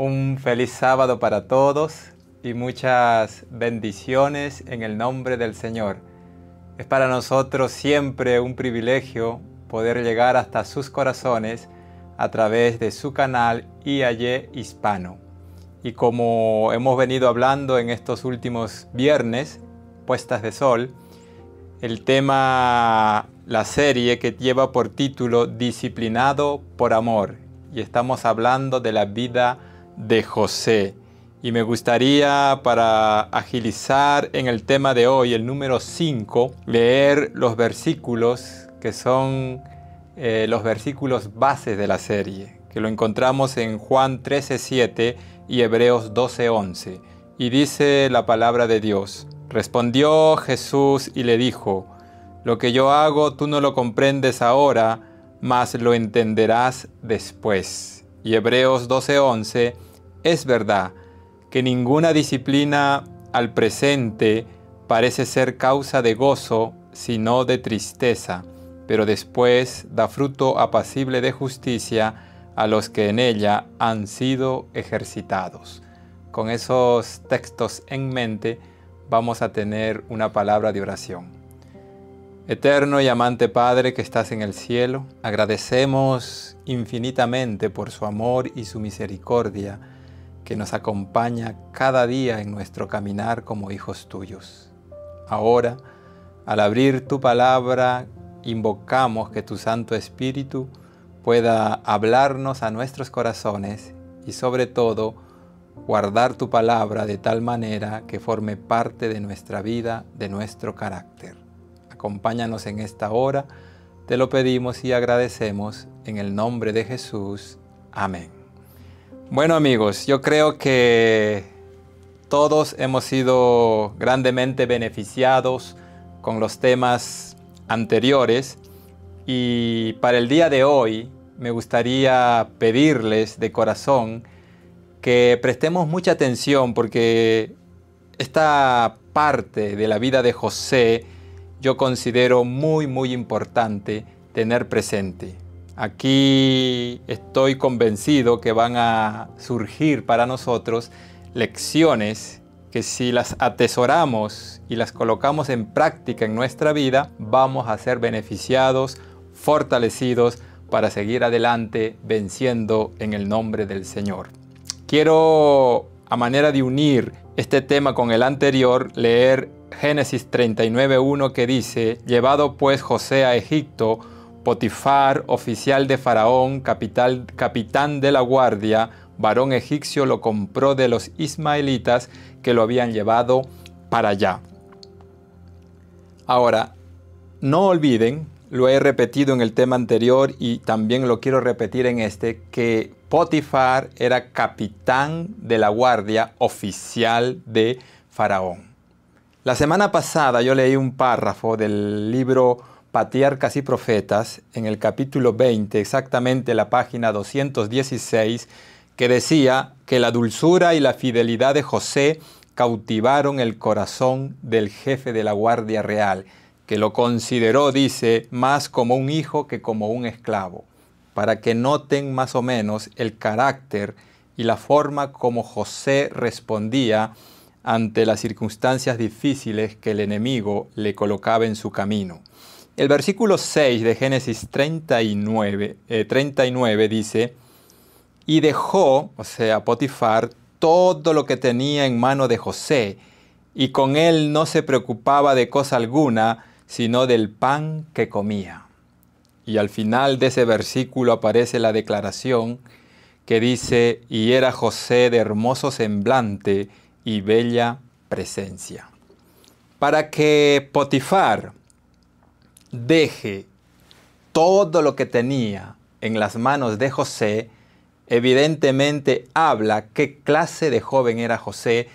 Un feliz sábado para todos y muchas bendiciones en el nombre del Señor. Es para nosotros siempre un privilegio poder llegar hasta sus corazones a través de su canal IAY Hispano. Y como hemos venido hablando en estos últimos viernes, Puestas de Sol, el tema, la serie que lleva por título Disciplinado por Amor. Y estamos hablando de la vida de José. Y me gustaría, para agilizar en el tema de hoy, el número 5, leer los versículos que son los versículos bases de la serie, que lo encontramos en Juan 13:7 y Hebreos 12:11. Y dice la palabra de Dios: Respondió Jesús y le dijo: Lo que yo hago tú no lo comprendes ahora, mas lo entenderás después. Y Hebreos 12:11: Es verdad que ninguna disciplina al presente parece ser causa de gozo, sino de tristeza, pero después da fruto apacible de justicia a los que en ella han sido ejercitados. Con esos textos en mente, vamos a tener una palabra de oración. Eterno y amante Padre que estás en el cielo, agradecemos infinitamente por su amor y su misericordia que nos acompaña cada día en nuestro caminar como hijos tuyos. Ahora, al abrir tu palabra, invocamos que tu Santo Espíritu pueda hablarnos a nuestros corazones y sobre todo guardar tu palabra de tal manera que forme parte de nuestra vida, de nuestro carácter. Acompáñanos en esta hora, te lo pedimos y agradecemos en el nombre de Jesús. Amén. Bueno amigos, yo creo que todos hemos sido grandemente beneficiados con los temas anteriores y para el día de hoy me gustaría pedirles de corazón que prestemos mucha atención porque esta parte de la vida de José yo considero muy importante tener presente. Aquí estoy convencido que van a surgir para nosotros lecciones que si las atesoramos y las colocamos en práctica en nuestra vida, vamos a ser beneficiados, fortalecidos para seguir adelante venciendo en el nombre del Señor. Quiero, a manera de unir este tema con el anterior, leer Génesis 39:1 que dice: Llevado pues José a Egipto, Potifar, oficial de Faraón, capitán de la guardia, varón egipcio, lo compró de los ismaelitas que lo habían llevado para allá. Ahora, no olviden, lo he repetido en el tema anterior y también lo quiero repetir en este, que Potifar era capitán de la guardia oficial de Faraón. La semana pasada yo leí un párrafo del libro Patriarcas y Profetas, en el capítulo 20, exactamente la página 216, que decía que la dulzura y la fidelidad de José cautivaron el corazón del jefe de la Guardia Real, que lo consideró, dice, más como un hijo que como un esclavo, para que noten más o menos el carácter y la forma como José respondía ante las circunstancias difíciles que el enemigo le colocaba en su camino. El versículo 6 de Génesis 39 dice: Y dejó, o sea, Potifar, todo lo que tenía en mano de José, y con él no se preocupaba de cosa alguna, sino del pan que comía. Y al final de ese versículo aparece la declaración que dice: Y era José de hermoso semblante y bella presencia. Para que Potifar deje todo lo que tenía en las manos de José, evidentemente habla qué clase de joven era José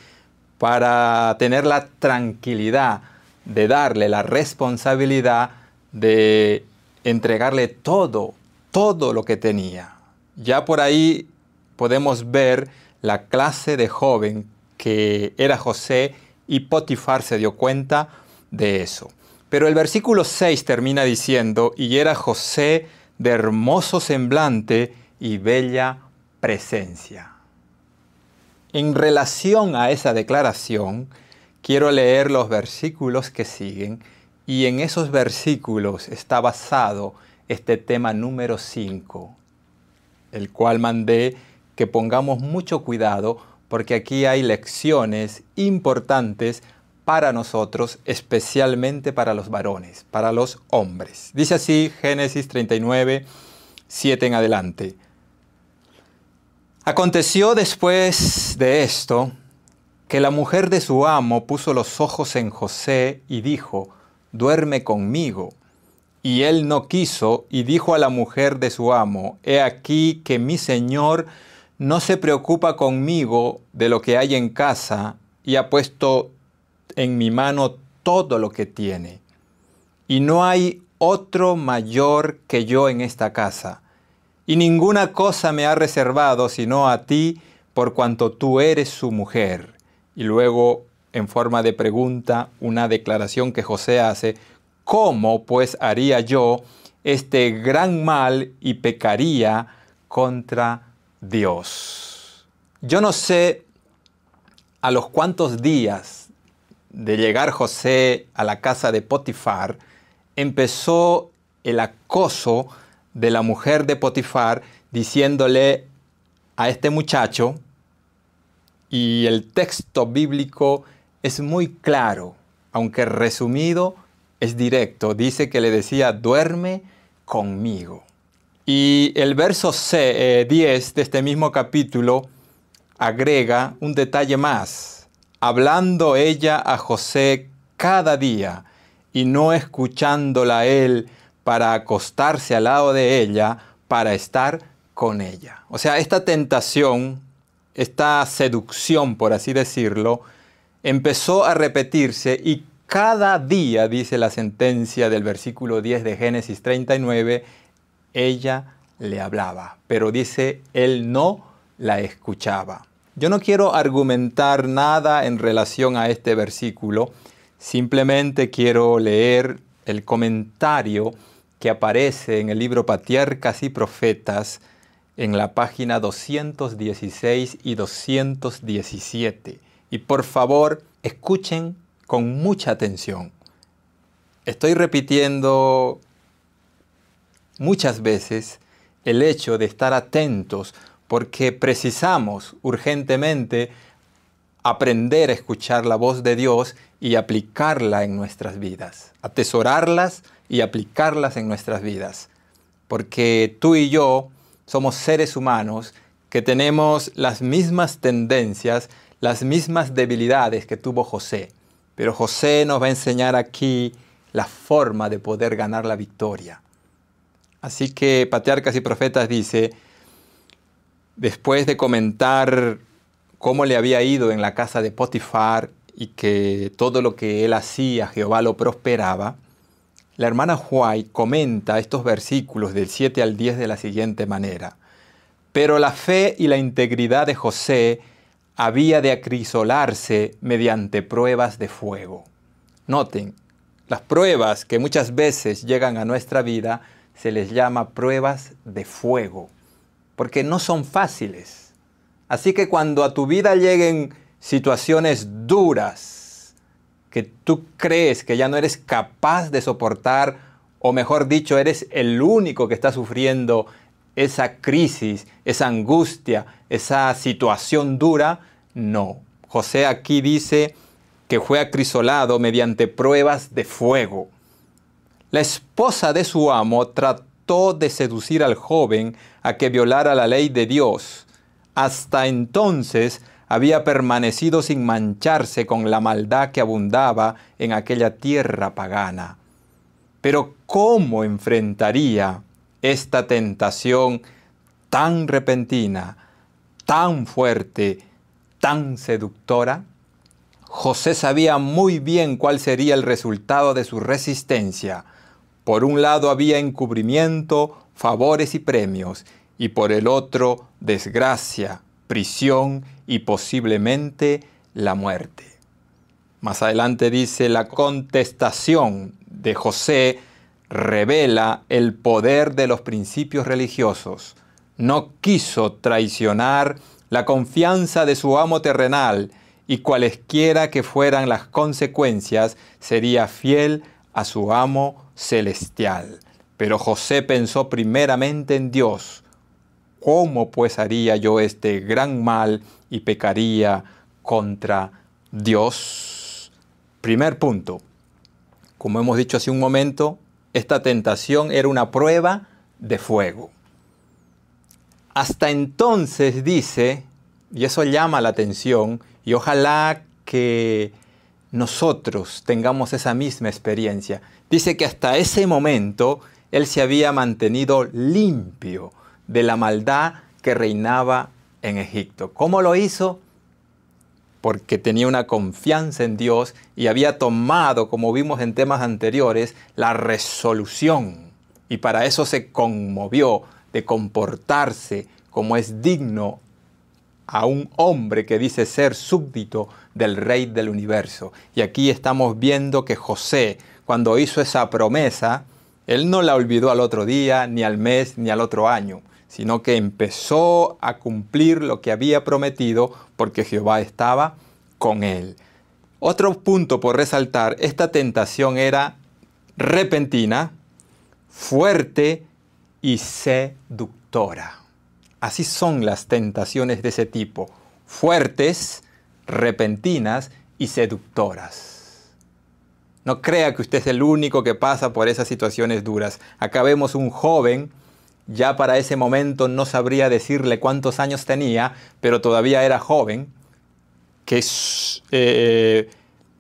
para tener la tranquilidad de darle la responsabilidad de entregarle todo lo que tenía. Ya por ahí podemos ver la clase de joven que era José y Potifar se dio cuenta de eso. Pero el versículo 6 termina diciendo: y era José de hermoso semblante y bella presencia. En relación a esa declaración, quiero leer los versículos que siguen, y en esos versículos está basado este tema número 5, el cual mandé que pongamos mucho cuidado porque aquí hay lecciones importantes para nosotros, especialmente para los varones, para los hombres. Dice así Génesis 39, 7 en adelante. Aconteció después de esto que la mujer de su amo puso los ojos en José y dijo, duerme conmigo. Y él no quiso y dijo a la mujer de su amo, he aquí que mi señor no se preocupa conmigo de lo que hay en casa y ha puesto en mi mano todo lo que tiene. Y no hay otro mayor que yo en esta casa. Y ninguna cosa me ha reservado sino a ti, por cuanto tú eres su mujer. Y luego, en forma de pregunta, una declaración que José hace, ¿cómo pues haría yo este gran mal y pecaría contra Dios? Yo no sé a los cuántos días de llegar José a la casa de Potifar, empezó el acoso de la mujer de Potifar diciéndole a este muchacho, y el texto bíblico es muy claro, aunque resumido, es directo. Dice que le decía, duerme conmigo. Y el verso 10 de este mismo capítulo agrega un detalle más. Hablando ella a José cada día y no escuchándola a él para acostarse al lado de ella, para estar con ella. O sea, esta tentación, esta seducción, por así decirlo, empezó a repetirse y cada día, dice la sentencia del versículo 10 de Génesis 39, ella le hablaba, pero dice, él no la escuchaba. Yo no quiero argumentar nada en relación a este versículo, simplemente quiero leer el comentario que aparece en el libro Patriarcas y Profetas en la página 216 y 217. Y por favor, escuchen con mucha atención. Estoy repitiendo muchas veces el hecho de estar atentos porque precisamos urgentemente aprender a escuchar la voz de Dios y aplicarla en nuestras vidas, atesorarlas y aplicarlas en nuestras vidas. Porque tú y yo somos seres humanos que tenemos las mismas tendencias, las mismas debilidades que tuvo José. Pero José nos va a enseñar aquí la forma de poder ganar la victoria. Así que Patriarcas y Profetas dice, después de comentar cómo le había ido en la casa de Potifar y que todo lo que él hacía, Jehová lo prosperaba, la hermana White comenta estos versículos del 7 al 10 de la siguiente manera. Pero la fe y la integridad de José había de acrisolarse mediante pruebas de fuego. Noten, las pruebas que muchas veces llegan a nuestra vida se les llama pruebas de fuego, porque no son fáciles. Así que cuando a tu vida lleguen situaciones duras, que tú crees que ya no eres capaz de soportar, o mejor dicho, eres el único que está sufriendo esa crisis, esa angustia, esa situación dura, no. José aquí dice que fue acrisolado mediante pruebas de fuego. La esposa de su amo trató de seducir al joven a que violara la ley de Dios. Hasta entonces había permanecido sin mancharse con la maldad que abundaba en aquella tierra pagana. Pero ¿cómo enfrentaría esta tentación tan repentina, tan fuerte, tan seductora? José sabía muy bien cuál sería el resultado de su resistencia. Por un lado había encubrimiento, favores y premios, y por el otro desgracia, prisión y posiblemente la muerte. Más adelante dice, la contestación de José revela el poder de los principios religiosos. No quiso traicionar la confianza de su amo terrenal, y cualesquiera que fueran las consecuencias, sería fiel a su amo celestial. Pero José pensó primeramente en Dios. ¿Cómo pues haría yo este gran mal y pecaría contra Dios? Primer punto. Como hemos dicho hace un momento, esta tentación era una prueba de fuego. Hasta entonces dice, y eso llama la atención, y ojalá que nosotros tengamos esa misma experiencia. Dice que hasta ese momento él se había mantenido limpio de la maldad que reinaba en Egipto. ¿Cómo lo hizo? Porque tenía una confianza en Dios y había tomado, como vimos en temas anteriores, la resolución. Y para eso se conmovió de comportarse como es digno a un hombre que dice ser súbdito del Rey del universo. Y aquí estamos viendo que José, cuando hizo esa promesa, él no la olvidó al otro día, ni al mes, ni al otro año, sino que empezó a cumplir lo que había prometido porque Jehová estaba con él. Otro punto por resaltar, esta tentación era repentina, fuerte y seductora. Así son las tentaciones de ese tipo, fuertes, repentinas y seductoras. No crea que usted es el único que pasa por esas situaciones duras. Acá vemos un joven, ya para ese momento no sabría decirle cuántos años tenía, pero todavía era joven, que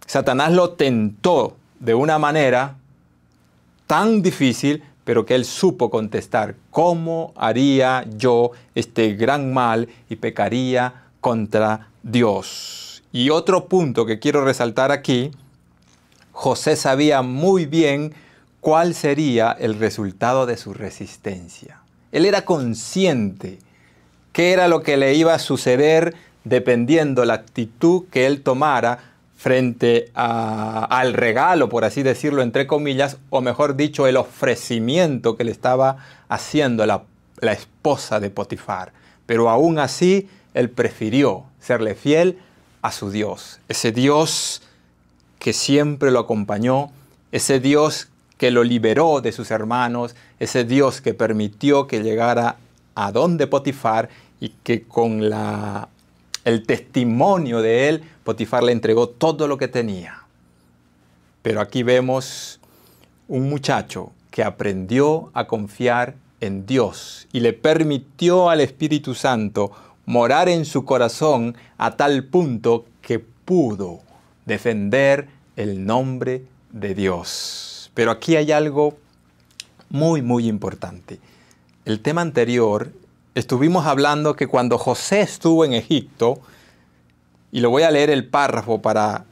Satanás lo tentó de una manera tan difícil, pero que él supo contestar: ¿cómo haría yo este gran mal y pecaría contra Dios? Y otro punto que quiero resaltar aquí, José sabía muy bien cuál sería el resultado de su resistencia. Él era consciente qué era lo que le iba a suceder dependiendo la actitud que él tomara frente al regalo, por así decirlo, entre comillas, o mejor dicho, el ofrecimiento que le estaba haciendo la esposa de Potifar. Pero aún así, él prefirió serle fiel a su Dios. Ese Dios que siempre lo acompañó, ese Dios que lo liberó de sus hermanos, ese Dios que permitió que llegara a donde Potifar y que con el testimonio de él, Potifar le entregó todo lo que tenía. Pero aquí vemos un muchacho que aprendió a confiar en Dios y le permitió al Espíritu Santo morar en su corazón a tal punto que pudo defender el nombre de Dios. Pero aquí hay algo muy, muy importante. El tema anterior, estuvimos hablando que cuando José estuvo en Egipto, y lo voy a leer el párrafo para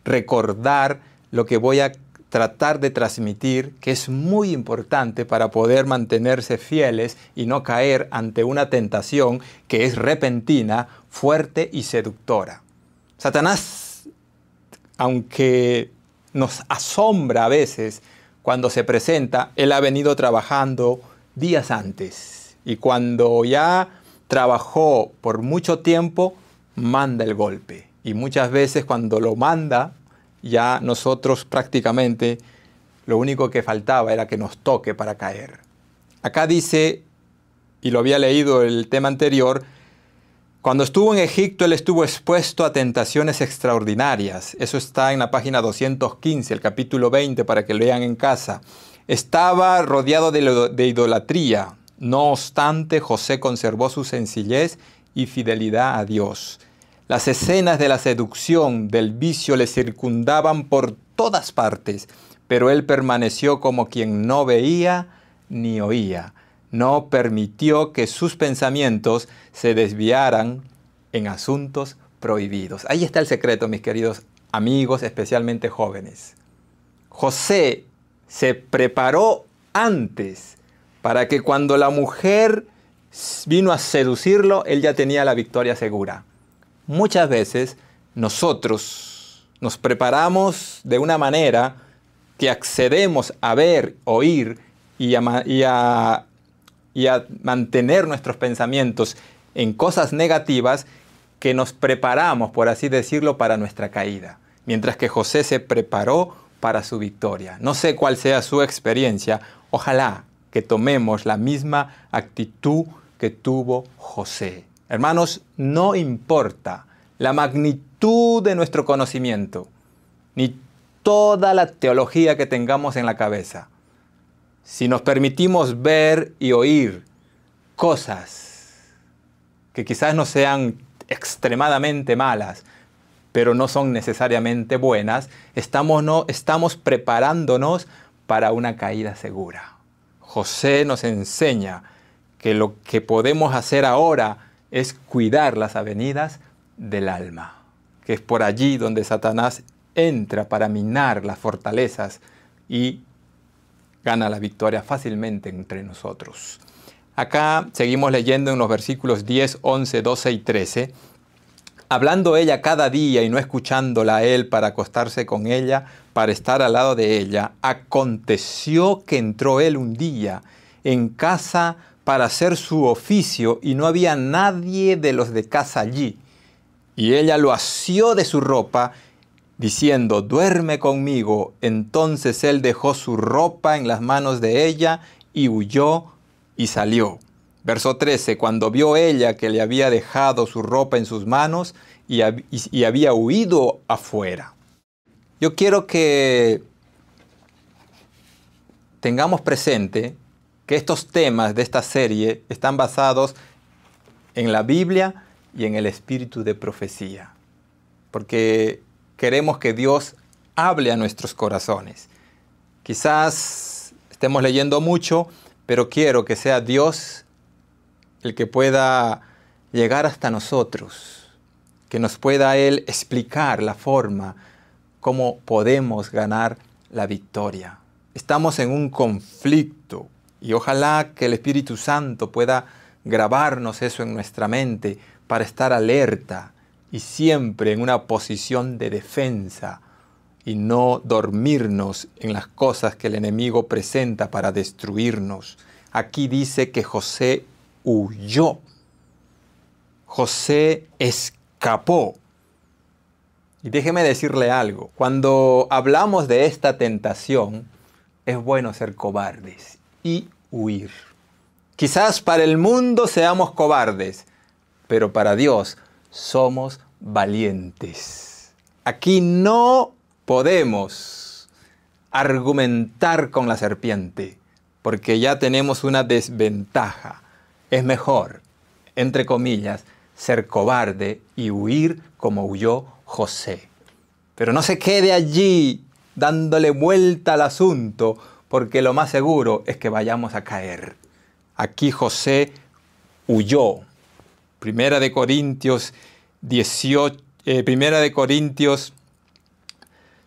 recordar lo que voy a tratar de transmitir, que es muy importante para poder mantenerse fieles y no caer ante una tentación que es repentina, fuerte y seductora. Satanás, aunque nos asombra a veces cuando se presenta, él ha venido trabajando días antes. Y cuando ya trabajó por mucho tiempo, manda el golpe. Y muchas veces cuando lo manda, ya nosotros prácticamente lo único que faltaba era que nos toque para caer. Acá dice, y lo había leído el tema anterior, cuando estuvo en Egipto, él estuvo expuesto a tentaciones extraordinarias. Eso está en la página 215, el capítulo 20, para que lo lean en casa. Estaba rodeado de idolatría. No obstante, José conservó su sencillez y fidelidad a Dios. Las escenas de la seducción, del vicio, le circundaban por todas partes, pero él permaneció como quien no veía ni oía. No permitió que sus pensamientos se desviaran en asuntos prohibidos. Ahí está el secreto, mis queridos amigos, especialmente jóvenes. José se preparó antes para que cuando la mujer vino a seducirlo, él ya tenía la victoria segura. Muchas veces nosotros nos preparamos de una manera que accedemos a ver, oír y a mantener nuestros pensamientos en cosas negativas que nos preparamos, por así decirlo, para nuestra caída, mientras que José se preparó para su victoria. No sé cuál sea su experiencia, ojalá que tomemos la misma actitud que tuvo José. Hermanos, no importa la magnitud de nuestro conocimiento, ni toda la teología que tengamos en la cabeza. Si nos permitimos ver y oír cosas que quizás no sean extremadamente malas, pero no son necesariamente buenas, estamos preparándonos para una caída segura. José nos enseña que lo que podemos hacer ahora es cuidar las avenidas del alma, que es por allí donde Satanás entra para minar las fortalezas y gana la victoria fácilmente entre nosotros. Acá seguimos leyendo en los versículos 10, 11, 12 y 13. Hablando ella cada día y no escuchándola a él para acostarse con ella, para estar al lado de ella, aconteció que entró él un día en casa para hacer su oficio y no había nadie de los de casa allí. Y ella lo asió de su ropa, diciendo, duerme conmigo. Entonces él dejó su ropa en las manos de ella y huyó y salió. Verso 13, cuando vio ella que le había dejado su ropa en sus manos y había huido afuera. Yo quiero que tengamos presente que estos temas de esta serie están basados en la Biblia y en el espíritu de profecía, porque queremos que Dios hable a nuestros corazones. Quizás estemos leyendo mucho, pero quiero que sea Dios el que pueda llegar hasta nosotros, que nos pueda Él explicar la forma cómo podemos ganar la victoria. Estamos en un conflicto y ojalá que el Espíritu Santo pueda grabarnos eso en nuestra mente para estar alerta y siempre en una posición de defensa y no dormirnos en las cosas que el enemigo presenta para destruirnos. Aquí dice que José huyó. José escapó. Y déjeme decirle algo. Cuando hablamos de esta tentación, es bueno ser cobardes y huir. Quizás para el mundo seamos cobardes, pero para Dios somos valientes. Aquí no podemos argumentar con la serpiente, porque ya tenemos una desventaja. Es mejor, entre comillas, ser cobarde y huir como huyó José. Pero no se quede allí dándole vuelta al asunto, porque lo más seguro es que vayamos a caer. Aquí José huyó. Primera de Corintios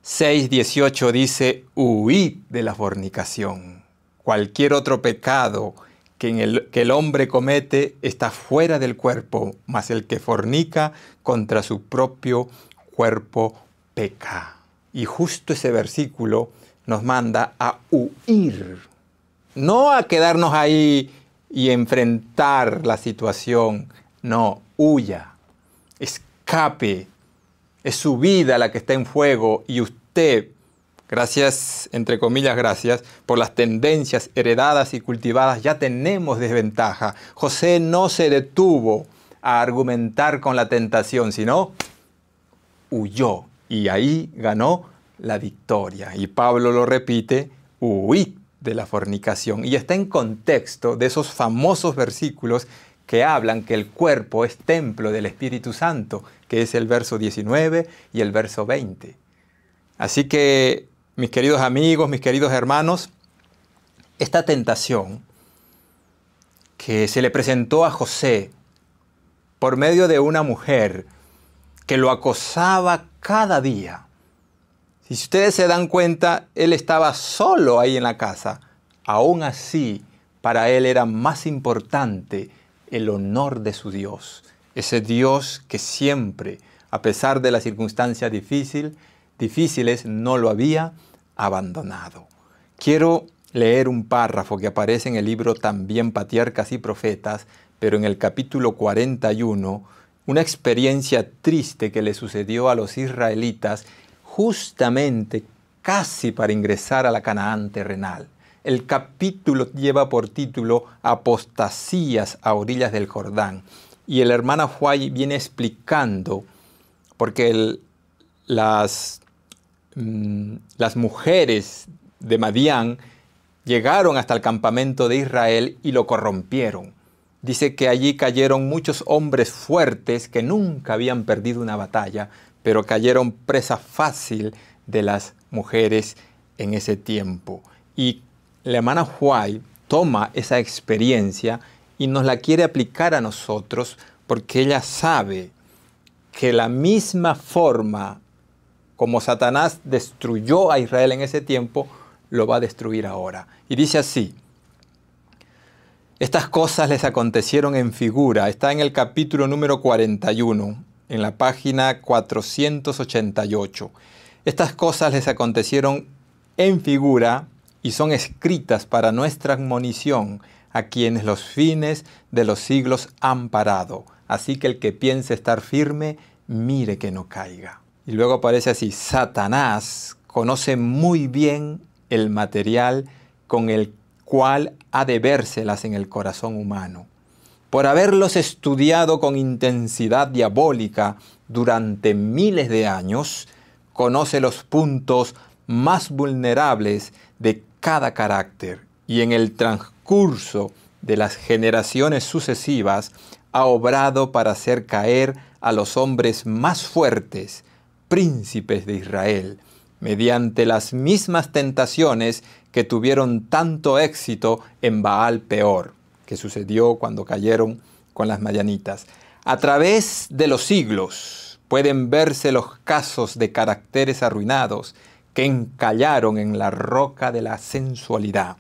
6, 18 dice, huid de la fornicación. Cualquier otro pecado que el hombre comete está fuera del cuerpo, mas el que fornica contra su propio cuerpo peca. Y justo ese versículo nos manda a huir, no a quedarnos ahí y enfrentar la situación. No, huya, escape. Es su vida la que está en fuego y usted, gracias, entre comillas, gracias, por las tendencias heredadas y cultivadas, ya tenemos desventaja. José no se detuvo a argumentar con la tentación, sino huyó y ahí ganó la victoria. Y Pablo lo repite, huid de la fornicación. Y está en contexto de esos famosos versículos que hablan que el cuerpo es templo del Espíritu Santo, que es el verso 19 y el verso 20. Así que, mis queridos amigos, mis queridos hermanos, esta tentación que se le presentó a José por medio de una mujer que lo acosaba cada día. Si ustedes se dan cuenta, él estaba solo ahí en la casa. Aún así, para él era más importante el honor de su Dios. Ese Dios que siempre, a pesar de las circunstancias difíciles, no lo había abandonado. Quiero leer un párrafo que aparece en el libro También Patriarcas y Profetas, pero en el capítulo 41, una experiencia triste que le sucedió a los israelitas justamente casi para ingresar a la Canaán terrenal. El capítulo lleva por título Apostasías a orillas del Jordán. Y el hermano White viene explicando, porque las mujeres de Madián llegaron hasta el campamento de Israel y lo corrompieron. Dice que allí cayeron muchos hombres fuertes que nunca habían perdido una batalla, pero cayeron presa fácil de las mujeres en ese tiempo. Y la hermana White toma esa experiencia y nos la quiere aplicar a nosotros porque ella sabe que la misma forma como Satanás destruyó a Israel en ese tiempo, lo va a destruir ahora. Y dice así: estas cosas les acontecieron en figura. Está en el capítulo número 41, en la página 488. Estas cosas les acontecieron en figura y son escritas para nuestra admonición, a quienes los fines de los siglos han parado. Así que el que piense estar firme, mire que no caiga. Y luego aparece así: Satanás conoce muy bien el material con el cual ha de vérselas en el corazón humano. Por haberlos estudiado con intensidad diabólica durante miles de años, conoce los puntos más vulnerables de cada carácter y en el transcurso de las generaciones sucesivas ha obrado para hacer caer a los hombres más fuertes, príncipes de Israel, mediante las mismas tentaciones que tuvieron tanto éxito en Baal Peor, que sucedió cuando cayeron con las madianitas. A través de los siglos pueden verse los casos de caracteres arruinados que encallaron en la roca de la sensualidad.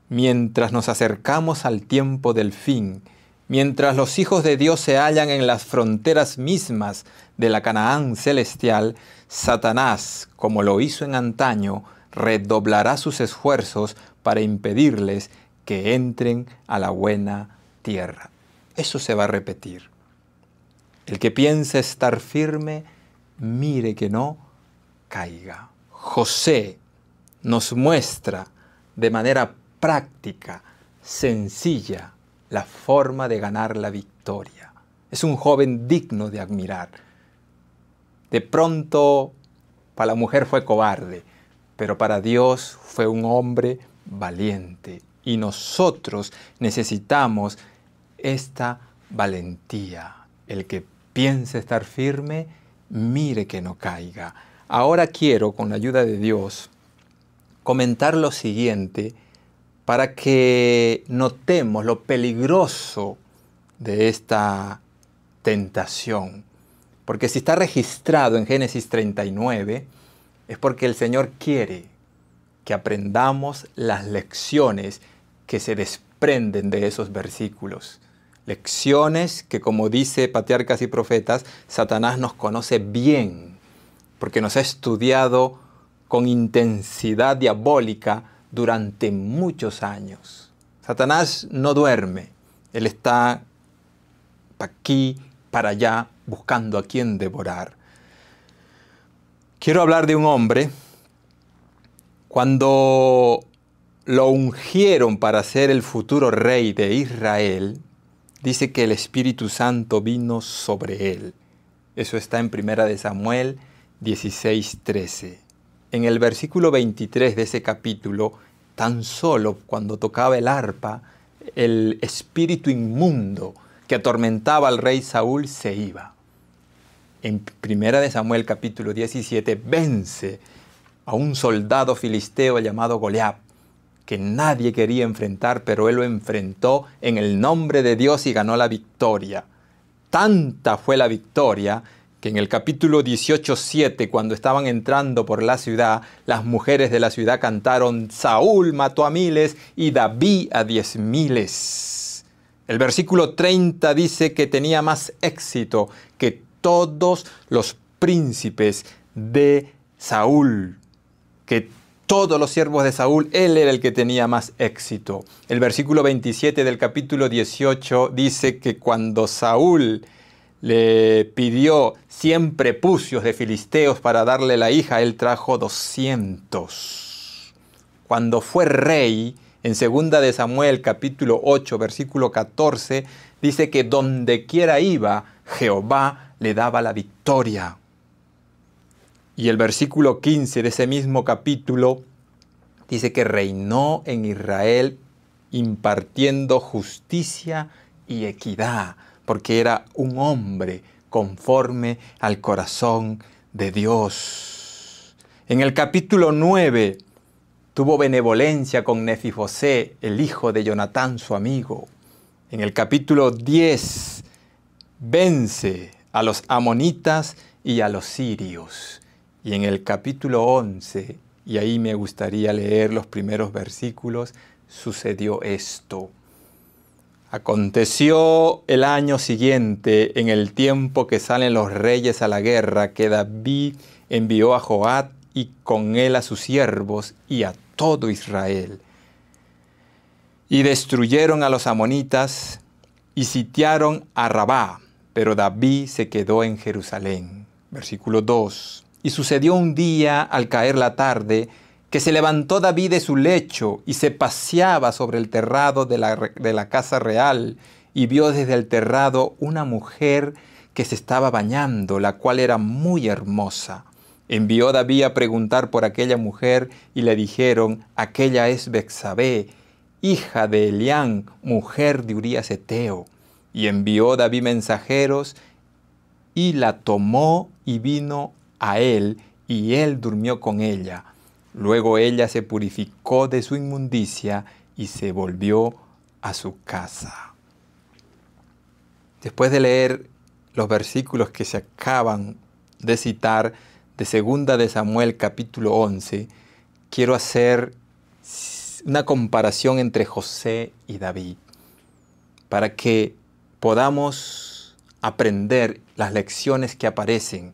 Mientras nos acercamos al tiempo del fin, mientras los hijos de Dios se hallan en las fronteras mismas de la Canaán celestial, Satanás, como lo hizo en antaño, redoblará sus esfuerzos para impedirles que entren a la buena tierra. Eso se va a repetir. El que piense estar firme, mire que no caiga. José nos muestra de manera práctica, sencilla, la forma de ganar la victoria. Es un joven digno de admirar. De pronto, para la mujer fue cobarde, pero para Dios fue un hombre valiente. Y nosotros necesitamos esta valentía. El que piense estar firme, mire que no caiga. Ahora quiero, con la ayuda de Dios, comentar lo siguiente para que notemos lo peligroso de esta tentación. Porque si está registrado en Génesis 39, es porque el Señor quiere que aprendamos las lecciones que se desprenden de esos versículos. Lecciones que, como dice Patriarcas y Profetas, Satanás nos conoce bien, porque nos ha estudiado con intensidad diabólica durante muchos años. Satanás no duerme. Él está para aquí, para allá, buscando a quien devorar. Quiero hablar de un hombre. Cuando lo ungieron para ser el futuro rey de Israel, dice que el Espíritu Santo vino sobre él. Eso está en 1 Samuel 16:13. En el versículo 23 de ese capítulo, tan solo cuando tocaba el arpa, el espíritu inmundo que atormentaba al rey Saúl se iba. En 1 Samuel capítulo 17 vence a un soldado filisteo llamado Goliat, que nadie quería enfrentar, pero él lo enfrentó en el nombre de Dios y ganó la victoria. Tanta fue la victoria que en el capítulo 18:7, cuando estaban entrando por la ciudad, las mujeres de la ciudad cantaron: Saúl mató a miles y David a 10,000. El versículo 30 dice que tenía más éxito que todos los príncipes de Saúl, que todos los siervos de Saúl, él era el que tenía más éxito. El versículo 27 del capítulo 18 dice que cuando Saúl le pidió 100 prepucios de filisteos para darle la hija, él trajo 200. Cuando fue rey, en 2 de Samuel capítulo 8 versículo 14, dice que donde quiera iba, Jehová le daba la victoria. Y el versículo 15 de ese mismo capítulo dice que reinó en Israel impartiendo justicia y equidad, porque era un hombre conforme al corazón de Dios. En el capítulo 9 tuvo benevolencia con Nefibosé, el hijo de Jonatán, su amigo. En el capítulo 10 vence a los amonitas y a los sirios. Y en el capítulo 11, y ahí me gustaría leer los primeros versículos, sucedió esto. Aconteció el año siguiente, en el tiempo que salen los reyes a la guerra, que David envió a Joab y con él a sus siervos y a todo Israel. Y destruyeron a los amonitas y sitiaron a Rabá, pero David se quedó en Jerusalén. Versículo 2. Y sucedió un día, al caer la tarde, que se levantó David de su lecho y se paseaba sobre el terrado de la casa real, y vio desde el terrado una mujer que se estaba bañando, la cual era muy hermosa. Envió David a preguntar por aquella mujer, y le dijeron: aquella es Betsabé, hija de Elián, mujer de Urías Eteo. Y envió David mensajeros, y la tomó y vino a él, y él durmió con ella. Luego ella se purificó de su inmundicia y se volvió a su casa. Después de leer los versículos que se acaban de citar de 2 de Samuel capítulo 11, quiero hacer una comparación entre José y David, para que podamos aprender las lecciones que aparecen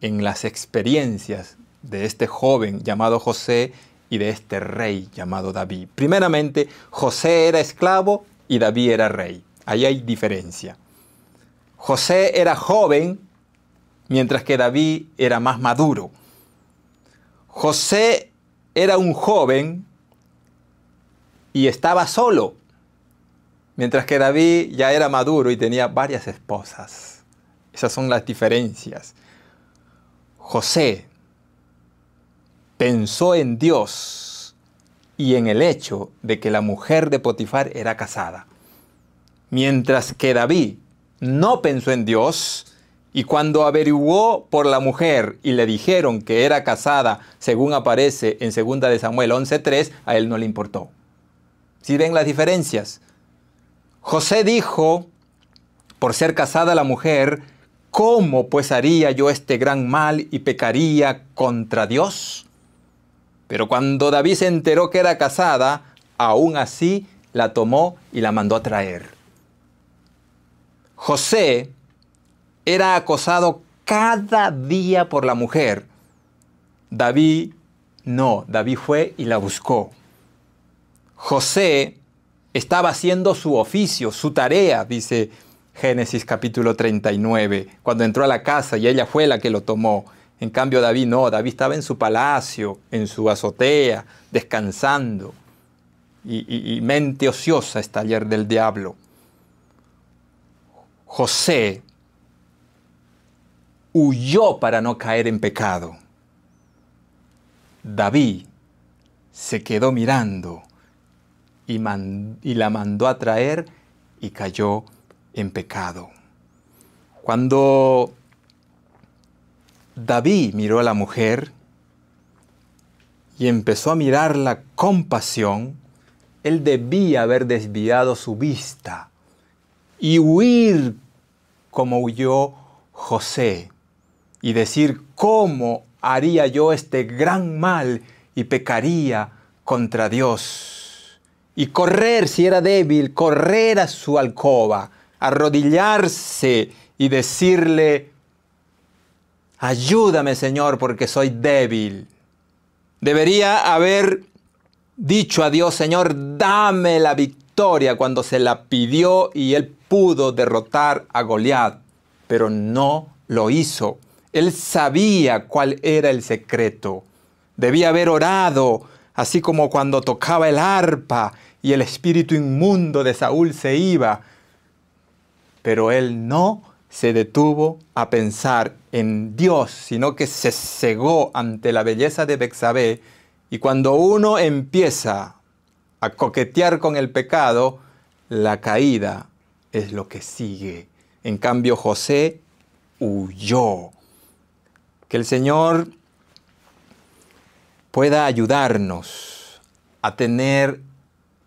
en las experiencias de este joven llamado José y de este rey llamado David. Primeramente, José era esclavo y David era rey. Ahí hay diferencia. José era joven, mientras que David era más maduro. José era un joven y estaba solo, mientras que David ya era maduro y tenía varias esposas. Esas son las diferencias. José pensó en Dios y en el hecho de que la mujer de Potifar era casada, mientras que David no pensó en Dios, y cuando averiguó por la mujer y le dijeron que era casada, según aparece en 2 de Samuel 11:3, a él no le importó. ¿Sí ven las diferencias? José dijo, por ser casada la mujer: ¿cómo pues haría yo este gran mal y pecaría contra Dios? Pero cuando David se enteró que era casada, aún así la tomó y la mandó a traer. José era acosado cada día por la mujer. David no, David fue y la buscó. José estaba haciendo su oficio, su tarea, dice Génesis capítulo 39, cuando entró a la casa y ella fue la que lo tomó. En cambio David no, David estaba en su palacio, en su azotea, descansando. Y mente ociosa es taller del diablo. José huyó para no caer en pecado. David se quedó mirando y la mandó a traer y cayó en pecado. Cuando David miró a la mujer y empezó a mirarla con pasión, él debía haber desviado su vista y huir como huyó José y decir: ¿cómo haría yo este gran mal y pecaría contra Dios? Y correr, si era débil, correr a su alcoba, arrodillarse y decirle: ayúdame, Señor, porque soy débil. Debería haber dicho a Dios, Señor, dame la victoria cuando se la pidió y él pudo derrotar a Goliat, pero no lo hizo. Él sabía cuál era el secreto. Debía haber orado, así como cuando tocaba el arpa y el espíritu inmundo de Saúl se iba. Pero él no se detuvo a pensar en Dios, sino que se cegó ante la belleza de Betsabé. Y cuando uno empieza a coquetear con el pecado, la caída es lo que sigue. En cambio, José huyó. Que el Señor pueda ayudarnos a tener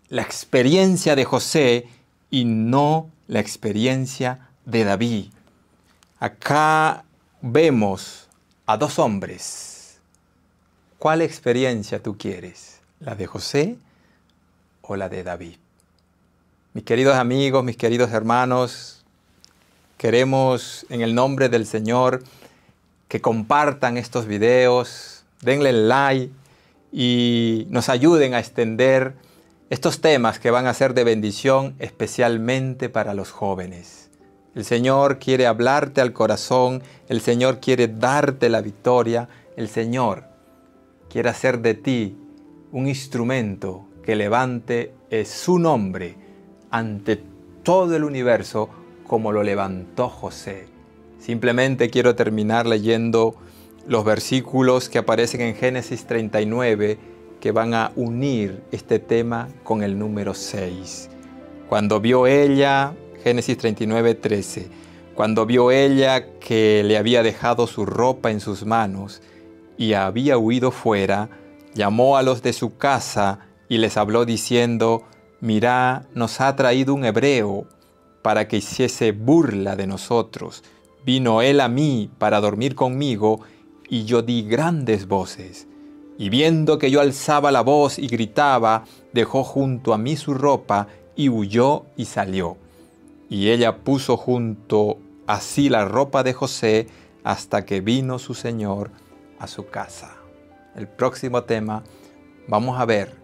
la experiencia de José y no la experiencia de David. Acá vemos a dos hombres. ¿Cuál experiencia tú quieres? ¿La de José o la de David? Mis queridos amigos, mis queridos hermanos, queremos en el nombre del Señor que compartan estos videos, denle like y nos ayuden a extender estos temas que van a ser de bendición especialmente para los jóvenes. El Señor quiere hablarte al corazón, el Señor quiere darte la victoria, el Señor quiere hacer de ti un instrumento que levante su nombre ante todo el universo como lo levantó José. Simplemente quiero terminar leyendo los versículos que aparecen en Génesis 39 que van a unir este tema con el número 6. Cuando vio ella, Génesis 39, 13, cuando vio ella que le había dejado su ropa en sus manos y había huido fuera, llamó a los de su casa y les habló diciendo, mirá, nos ha traído un hebreo para que hiciese burla de nosotros. Vino él a mí para dormir conmigo y yo di grandes voces. Y viendo que yo alzaba la voz y gritaba, dejó junto a mí su ropa y huyó y salió. Y ella puso junto a sí la ropa de José hasta que vino su señor a su casa. El próximo tema vamos a ver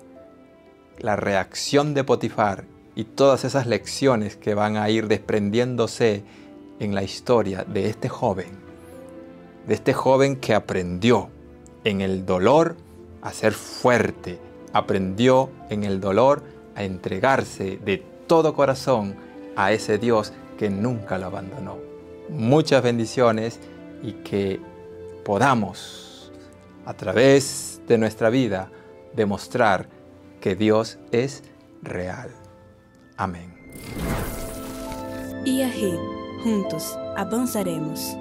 la reacción de Potifar y todas esas lecciones que van a ir desprendiéndose en la historia de este joven que aprendió en el dolor a ser fuerte, aprendió en el dolor a entregarse de todo corazón a ese Dios que nunca lo abandonó. Muchas bendiciones y que podamos a través de nuestra vida demostrar que Dios es real. Amén. IAG, juntos avanzaremos.